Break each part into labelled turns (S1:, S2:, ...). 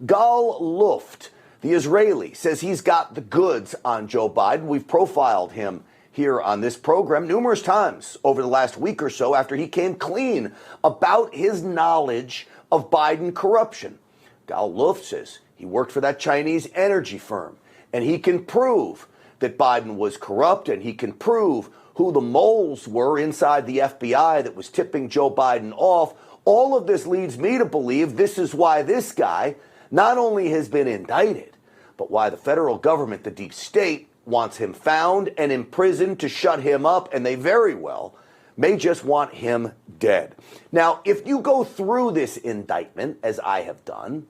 S1: Gal Luft, the Israeli, says he's got the goods on Joe Biden. We've profiled him here on this program numerous times over the last week or so after he came clean about his knowledge of Biden corruption. Gal Luft says he worked for that Chinese energy firm, and he can prove that Biden was corrupt, and he can prove who the moles were inside the FBI that was tipping Joe Biden off. All of this leads me to believe this is why this guy not only has been indicted, but why the federal government, the deep state, wants him found and imprisoned to shut him up, and they very well may just want him dead. Now, if you go through this indictment, as I have done,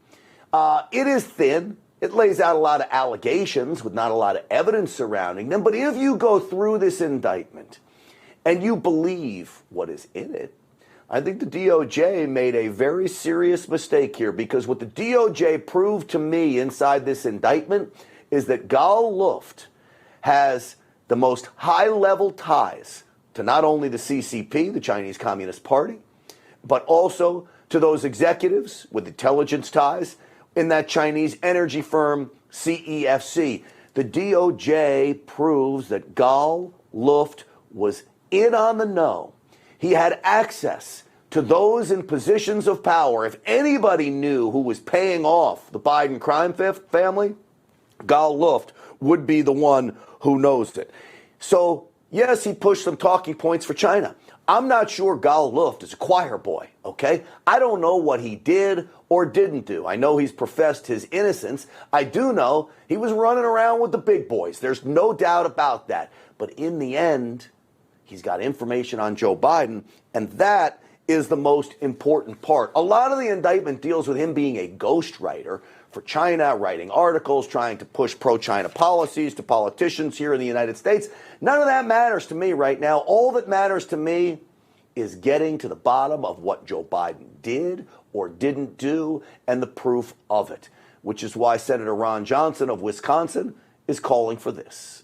S1: it is thin. It lays out a lot of allegations with not a lot of evidence surrounding them. But if you go through this indictment and you believe what is in it, I think the DOJ made a very serious mistake here, because what the DOJ proved to me inside this indictment is that Gal Luft has the most high-level ties to not only the CCP, the Chinese Communist Party, but also to those executives with intelligence ties in that Chinese energy firm, CEFC. The DOJ proves that Gal Luft was in on the know. He had access to those in positions of power. If anybody knew who was paying off the Biden crime family, Gal Luft would be the one who knows it. So, yes, he pushed some talking points for China. I'm not sure Gal Luft is a choir boy, okay? I don't know what he did or didn't do. I know he's professed his innocence. I do know he was running around with the big boys. There's no doubt about that. But in the end, he's got information on Joe Biden, and that is the most important part. A lot of the indictment deals with him being a ghostwriter for China, writing articles, trying to push pro-China policies to politicians here in the United States. None of that matters to me right now. All that matters to me is getting to the bottom of what Joe Biden did or didn't do and the proof of it, which is why Senator Ron Johnson of Wisconsin is calling for this.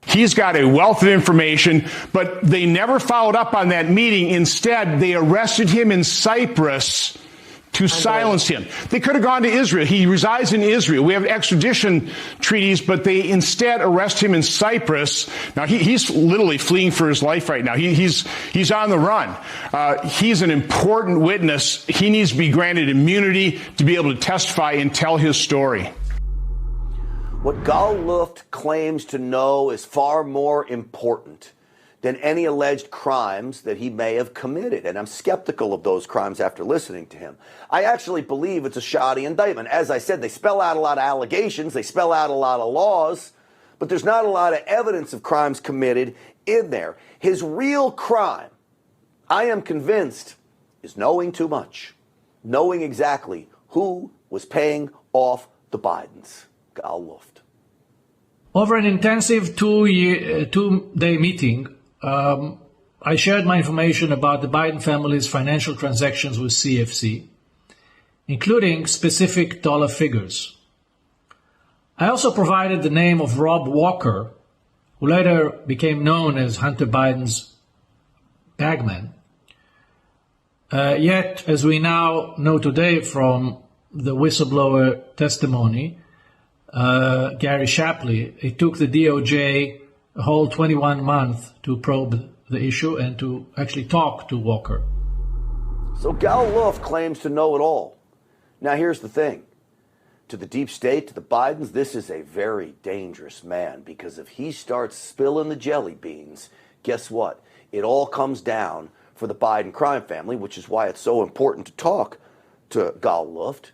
S2: He's got a wealth of information, but they never followed up on that meeting. Instead, they arrested him in Cyprus to silence him. They could have gone to Israel. He resides in Israel. We have extradition treaties, but they instead arrest him in Cyprus. Now, he's literally fleeing for his life right now. He's on the run. He's an important witness. He needs to be granted immunity to be able to testify and tell his story.
S1: What Gal Luft claims to know is far more important than any alleged crimes that he may have committed. And I'm skeptical of those crimes after listening to him. I actually believe it's a shoddy indictment. As I said, they spell out a lot of allegations, they spell out a lot of laws, but there's not a lot of evidence of crimes committed in there. His real crime, I am convinced, is knowing too much, knowing exactly who was paying off the Bidens. Gal Luft.
S3: Over an intensive two-day meeting, I shared my information about the Biden family's financial transactions with CFC, including specific dollar figures. I also provided the name of Rob Walker, who later became known as Hunter Biden's bagman. Yet, as we now know today from the whistleblower testimony, Gary Shapley, it took the DOJ a whole 21 months to probe the issue and to actually talk to Walker.
S1: So Gal Luft claims to know it all. Now here's the thing. To the deep state, to the Bidens, this is a very dangerous man, because if he starts spilling the jelly beans, guess what? It all comes down for the Biden crime family, which is why it's so important to talk to Gal Luft.